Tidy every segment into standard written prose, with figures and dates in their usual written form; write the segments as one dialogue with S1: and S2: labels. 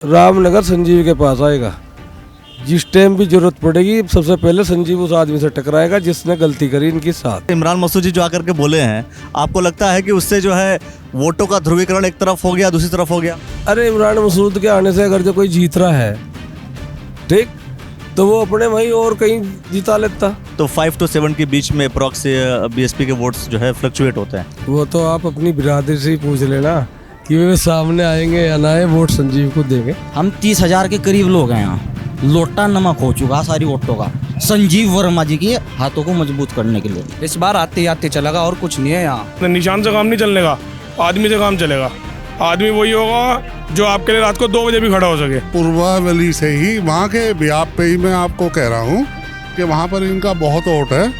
S1: रामनगर संजीव के पास आएगा। जिस टाइम भी जरूरत पड़ेगी सबसे पहले संजीव उस आदमी से टकराएगा जिसने गलती करी इनके साथ।
S2: इमरान मसूद जी जो आकर के बोले हैं, आपको लगता है कि उससे जो है वोटों का ध्रुवीकरण एक तरफ हो गया, दूसरी तरफ हो गया?
S1: अरे इमरान मसूद के आने से अगर जो कोई जीत रहा है ठीक, तो वो अपने वहीं और कहीं जिता लेता।
S2: तो 5 to 7 के बीच में अप्रॉक्स बीएसपी के वोट्स जो है फ्लक्चुएट होते हैं।
S1: वो तो आप अपनी बिरादरी से ही पूछ लेना कि वे सामने आएंगे या ना आए, वोट संजीव को देंगे।
S3: हम 30,000 के करीब लोग हैं यहाँ। लोटा नमक हो चुका सारी वोटों का संजीव वर्मा जी के हाथों को मजबूत करने के लिए।
S4: इस बार आते आते चलेगा और कुछ नहीं है यहाँ।
S5: निशान से काम नहीं चलने का, आदमी से काम चलेगा। आदमी वही होगा जो आपके लिए रात को 2 बजे भी खड़ा हो सके।
S6: पूर्वावली से ही वहाँ के ब्याप पे ही मैं आपको कह रहा हूँ कि वहाँ पर इनका बहुत वोट है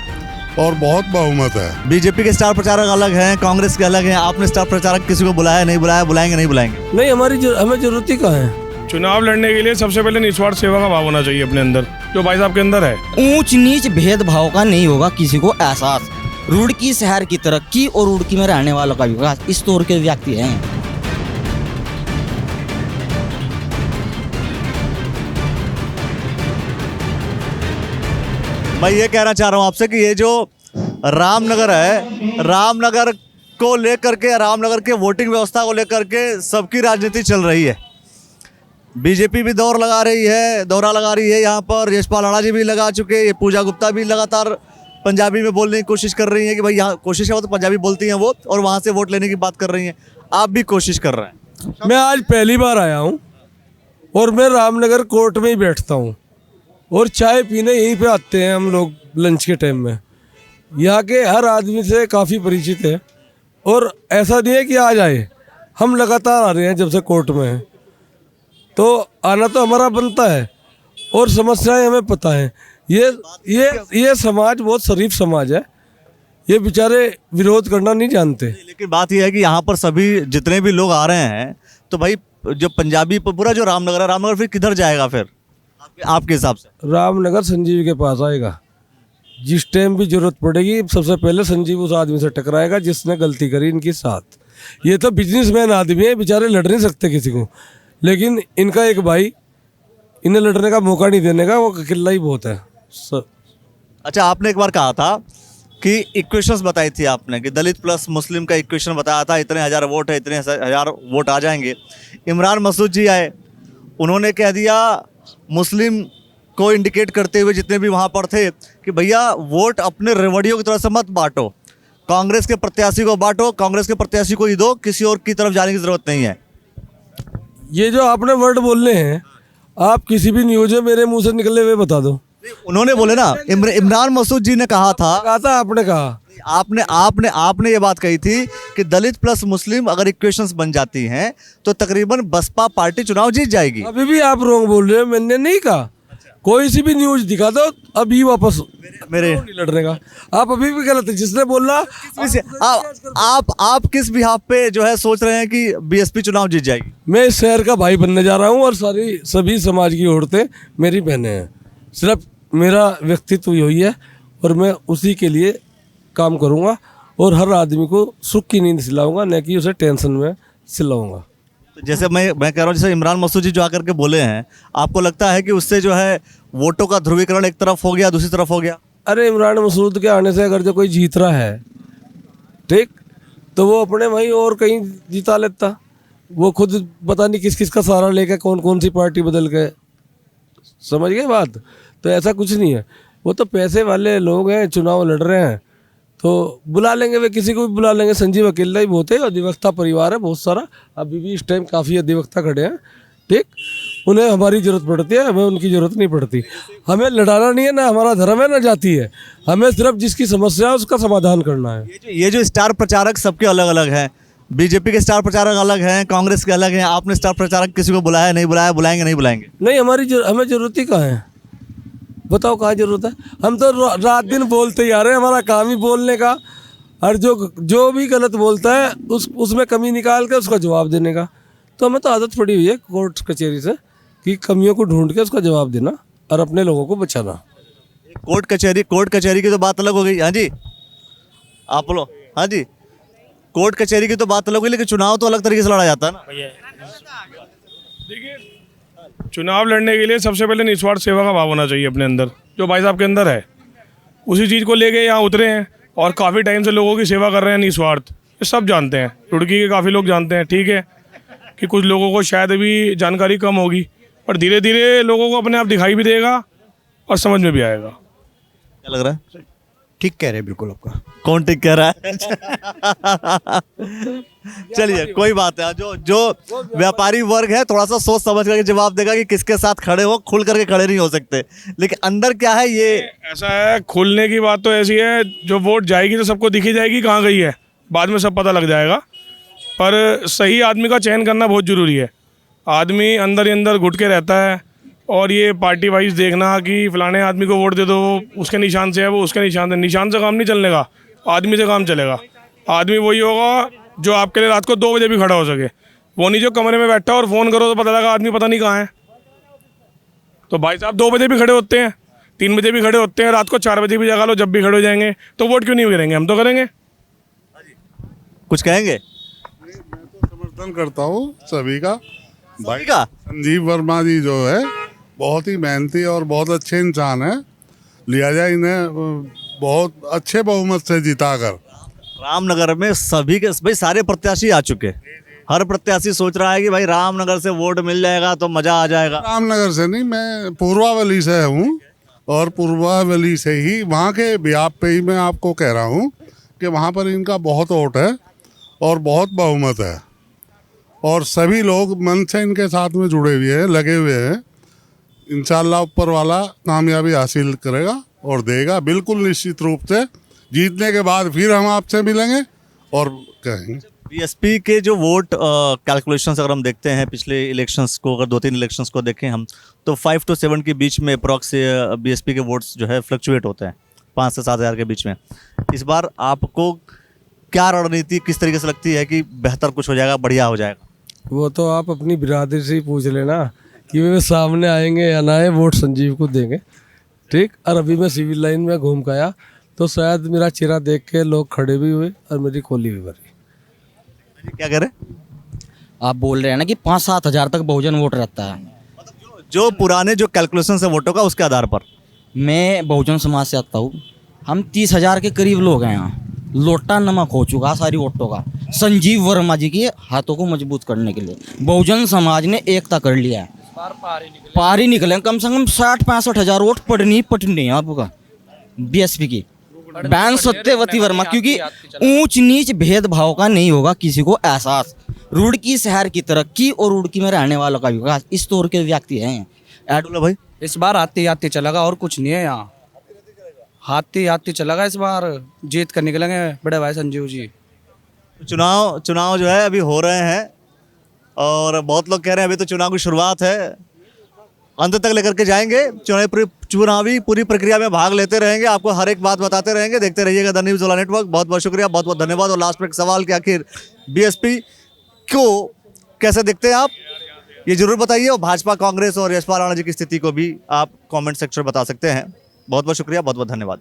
S6: और बहुत बहुमत है।
S2: बीजेपी के स्टार प्रचारक अलग हैं, कांग्रेस के अलग हैं। आपने स्टार प्रचारक किसी को बुलाया, नहीं बुलाया, बुलाएंगे नहीं बुलाएंगे?
S1: नहीं, हमें जरूरत ही कहाँ है।
S5: चुनाव लड़ने के लिए सबसे पहले निस्वार्थ सेवा का भाव होना चाहिए अपने अंदर, जो भाई साहब के अंदर है।
S3: ऊंच नीच भेदभाव का नहीं होगा किसी को एहसास। रुड़की शहर की तरक्की और रुड़की में रहने वालों का विकास, इस तौर के व्यक्ति हैं।
S2: मैं ये कहना चाह रहा हूँ आपसे कि ये जो रामनगर है, रामनगर को लेकर के, रामनगर के वोटिंग व्यवस्था को लेकर के सबकी राजनीति चल रही है। बीजेपी भी दौरा लगा रही है यहाँ पर। यशपाल राणा जी भी लगा चुके, ये पूजा गुप्ता भी लगातार पंजाबी में बोलने की कोशिश कर रही हैं कि भाई यहाँ कोशिश है, वो तो पंजाबी बोलती हैं वो, और वहाँ से वोट लेने की बात कर रही हैं। आप भी कोशिश कर रहे हैं।
S1: मैं आज पहली बार आया हूँ और मैं रामनगर कोर्ट में ही बैठता हूँ और चाय पीने यहीं पे आते हैं हम लोग लंच के टाइम में। यहाँ के हर आदमी से काफ़ी परिचित है और ऐसा नहीं है कि आज आए, हम लगातार आ रहे हैं जब से कोर्ट में हैं, तो आना तो हमारा बनता है और समस्याएं हमें पता है। ये समाज बहुत शरीफ समाज है, ये बेचारे विरोध करना नहीं जानते।
S2: लेकिन बात यह है कि यहाँ पर सभी जितने भी लोग आ रहे हैं, तो भाई जो पंजाबी पूरा जो रामनगर है, रामनगर फिर किधर जाएगा फिर आपके हिसाब से?
S1: रामनगर संजीव के पास आएगा। जिस टाइम भी जरूरत पड़ेगी सबसे पहले संजीव उस आदमी से टकराएगा जिसने गलती करी इनके साथ। ये तो बिजनेसमैन आदमी है, बेचारे लड़ नहीं सकते किसी को, लेकिन इनका एक भाई इन्हें लड़ने का मौका नहीं देने का, वो अकेला ही बहुत है सर।
S2: अच्छा, आपने एक बार कहा था कि इक्वेशंस बताई थी आपने कि दलित प्लस मुस्लिम का इक्वेशन बताया था, इतने हजार वोट है, इतने हजार वोट आ जाएंगे। इमरान मसूद जी आए, उन्होंने कह दिया मुस्लिम को इंडिकेट करते हुए जितने भी वहाँ पर थे कि भैया वोट अपने रेवड़ियों की तरह से मत बांटो, कांग्रेस के प्रत्याशी को बांटो, कांग्रेस के प्रत्याशी को ही दो, किसी और की तरफ जाने की जरूरत नहीं है।
S1: ये जो आपने वर्ड बोलने हैं, आप किसी भी न्यूज में मेरे मुंह से निकले हुए बता दो।
S2: उन्होंने बोले ना, इमरान मसूद जी ने कहा था
S1: आपने कहा,
S2: आपने ये बात कही थी कि दलित प्लस मुस्लिम अगर इक्वेशंस बन जाती हैं तो तकरीबन बसपा पार्टी चुनाव जीत जाएगी।
S1: अभी भी आप रॉन्ग बोल रहे हो, मैंने नहीं कहा। कोई सी भी न्यूज दिखा दो अभी वापस
S2: मेरे
S1: नहीं लड़ने का। आप अभी भी गलत है, जिसने बोला
S2: आप किस बिहाफ पे जो है सोच रहे हैं कि बीएसपी चुनाव जीत जाएगी?
S1: मैं इस शहर का भाई बनने जा रहा हूँ और सभी समाज की औरतें मेरी बहनें हैं। सिर्फ मेरा व्यक्तित्व यही है और मैं उसी के लिए काम करूँगा और हर आदमी को सुख की नींद सिलाऊंगा, न कि उसे टेंशन में सिलाऊंगा।
S2: जैसे मैं कह रहा हूँ, जैसे इमरान मसूद जी जो आकर के बोले हैं, आपको लगता है कि उससे जो है वोटों का ध्रुवीकरण एक तरफ हो गया, दूसरी तरफ हो गया?
S1: अरे इमरान मसूद के आने से अगर जो कोई जीत रहा है ठीक, तो वो अपने वहीं और कहीं जिता लेता। वो खुद पता नहीं किस किस का सहारा लेके कौन कौन सी पार्टी बदल के, समझ गए बात? तो ऐसा कुछ नहीं है, वो तो पैसे वाले लोग हैं, चुनाव लड़ रहे हैं तो बुला लेंगे, वे किसी को भी बुला लेंगे। संजीव अकेला ही बहुत है, अधिवक्ता परिवार है बहुत सारा, अभी भी इस टाइम काफ़ी अधिवक्ता खड़े हैं ठीक। उन्हें हमारी ज़रूरत पड़ती है, हमें उनकी ज़रूरत नहीं पड़ती। हमें लड़ाना नहीं है, ना हमारा धर्म है ना जाति है, हमें सिर्फ जिसकी समस्या है उसका समाधान करना है।
S2: ये जो स्टार प्रचारक सबके अलग अलग हैं, बीजेपी के स्टार प्रचारक अलग हैं, कांग्रेस के अलग हैं। आपने स्टार प्रचारक किसी को बुलाया, नहीं बुलाया, बुलाएंगे नहीं बुलाएंगे?
S1: नहीं, हमें ज़रूरत ही कहाँ है, बताओ कहाँ जरूरत है? हम तो रात दिन बोलते ही आ रहे हैं, हमारा काम ही बोलने का। और जो भी गलत बोलता है उसमें कमी निकाल के उसका जवाब देने का। तो हमें तो आदत पड़ी हुई है कोर्ट कचहरी से कि कमियों को ढूंढ के उसका जवाब देना और अपने लोगों को बचाना।
S2: कोर्ट कचहरी की तो बात अलग हो गई। हाँ जी, आप बोलो। हाँ जी, कोर्ट कचहरी की तो बात अलग हुई, लेकिन चुनाव तो अलग तरीके से लड़ा जाता है ना।
S5: देखिए चुनाव लड़ने के लिए सबसे पहले निस्वार्थ सेवा का भाव होना चाहिए अपने अंदर, जो भाई साहब के अंदर है। उसी चीज़ को लेके यहाँ उतरे हैं और काफ़ी टाइम से लोगों की सेवा कर रहे हैं निस्वार्थ। ये सब जानते हैं, रुड़की के काफ़ी लोग जानते हैं। ठीक है कि कुछ लोगों को शायद अभी जानकारी कम होगी, पर धीरे धीरे लोगों को अपने आप दिखाई भी देगा और समझ में भी आएगा।
S2: क्या लग रहा है?
S4: ठीक कह रहे बिल्कुल आपका।
S2: कौन ठीक कह रहा है? चलिए कोई बात है, जो व्यापारी वर्ग है थोड़ा सा सोच समझ करके जवाब देगा कि किसके साथ खड़े हो, खुल करके खड़े नहीं हो सकते। लेकिन अंदर क्या है ये
S5: ऐसा है, खुलने की बात तो ऐसी है, जो वोट जाएगी तो सबको दिखी जाएगी कहाँ गई है, बाद में सब पता लग जाएगा। पर सही आदमी का चयन करना बहुत ज़रूरी है। आदमी अंदर ही अंदर घुट के रहता है, और ये पार्टी वाइज देखना कि फलाने आदमी को वोट दे दो, उसके निशान से है, वो उसके निशान से, निशान से काम नहीं चलने का, आदमी से काम चलेगा। आदमी वही होगा जो आपके लिए रात को 2 बजे भी खड़ा हो सके, वो नहीं जो कमरे में बैठा और फ़ोन करो तो पता लगा आदमी पता नहीं कहाँ है। तो भाई साहब 2 बजे भी खड़े होते हैं, 3 बजे भी खड़े होते हैं, रात को 4 बजे भी जगा लो, जब भी खड़े हो जाएंगे, तो वोट क्यों नहीं करेंगे? हम तो करेंगे।
S2: कुछ कहेंगे?
S6: मैं तो समर्थन करता हूँ सभी का।
S2: भाई का
S6: संजीव वर्मा जी जो है बहुत ही मेहनती और बहुत अच्छे इंसान है, लिया जाए इन्हें बहुत अच्छे बहुमत से जिताकर।
S2: रामनगर में सभी के भाई सारे प्रत्याशी आ चुके हैं। हर प्रत्याशी सोच रहा है कि भाई रामनगर से वोट मिल जाएगा तो मजा आ जाएगा।
S6: रामनगर से नहीं, मैं पूर्वावली से हूँ, और पूर्वावली से ही वहाँ के ब्याप पे ही मैं आपको कह रहा हूँ कि वहाँ पर इनका बहुत वोट है और बहुत बहुमत है, और सभी लोग मन से इनके साथ में जुड़े हुए हैं, लगे हुए हैं। इंशाल्लाह ऊपर वाला कामयाबी हासिल करेगा और देगा बिल्कुल निश्चित रूप से। जीतने के बाद फिर हम आपसे मिलेंगे और कहेंगे।
S2: बीएसपी के जो वोट कैलकुलेशंस अगर हम देखते हैं पिछले इलेक्शंस को, अगर 2-3 इलेक्शंस को देखें हम, तो 5 to 7 के बीच में अप्रॉक्स बीएसपी के वोट्स जो है फ्लक्चुएट होते हैं, 5 से 7 हज़ार के बीच में। इस बार आपको क्या रणनीति किस तरीके से लगती है कि बेहतर कुछ हो जाएगा, बढ़िया हो जाएगा?
S1: वो तो आप अपनी बिरादरी से ही पूछ लेना कि वे सामने आएंगे या ना आए, वोट संजीव को देंगे। ठीक। और अभी मैं सिविल लाइन में घूम के आया तो शायद मेरा चेहरा देख के लोग खड़े भी हुए और मेरी खोली भी भरी।
S2: क्या कह रहे?
S3: आप बोल रहे हैं ना कि 5-7 हज़ार तक बहुजन वोट रहता है।
S2: जो पुराने जो कैलकुलेशन है वोटों का, उसके आधार पर।
S3: मैं बहुजन समाज से आता हूँ, हम 30 हज़ार के करीब लोग हैं यहाँ। लोटा नमक हो चुका सारी वोटों का, संजीव वर्मा जी के हाथों को मजबूत करने के लिए बहुजन समाज ने एकता कर लिया है। पार ही निकले, कम से कम 60-65 हज़ार वोट पटनी है आपका बीएसपी की बैन सत्यवती वर्मा, क्योंकि ऊंच नीच भेदभाव का नहीं होगा किसी को एहसास। रुड़की शहर की तरक्की और रुड़की में रहने वालों का विकास, इस तौर के व्यक्ति हैं।
S2: बोलो भाई।
S4: इस बार आते आते चलेगा और कुछ नहीं है यहाँ। हाथी हाथी चलेगा, इस बार जीत कर निकलेंगे बड़े भाई संजीव जी।
S2: चुनाव जो है अभी हो रहे हैं, और बहुत लोग कह रहे हैं अभी तो चुनाव की शुरुआत है, अंत तक लेकर के जाएंगे। चुनावी पूरी प्रक्रिया में भाग लेते रहेंगे, आपको हर एक बात बताते रहेंगे। देखते रहिएगा द न्यूज़ वाला नेटवर्क। बहुत बहुत शुक्रिया, बहुत बहुत धन्यवाद। और लास्ट में एक सवाल कि आखिर बीएसपी को कैसे देखते हैं आप, ये जरूर बताइए। और भाजपा, कांग्रेस और यशपाल राणा जी की स्थिति को भी आप कमेंट सेक्शन में बता सकते हैं। बहुत बहुत शुक्रिया, बहुत बहुत धन्यवाद।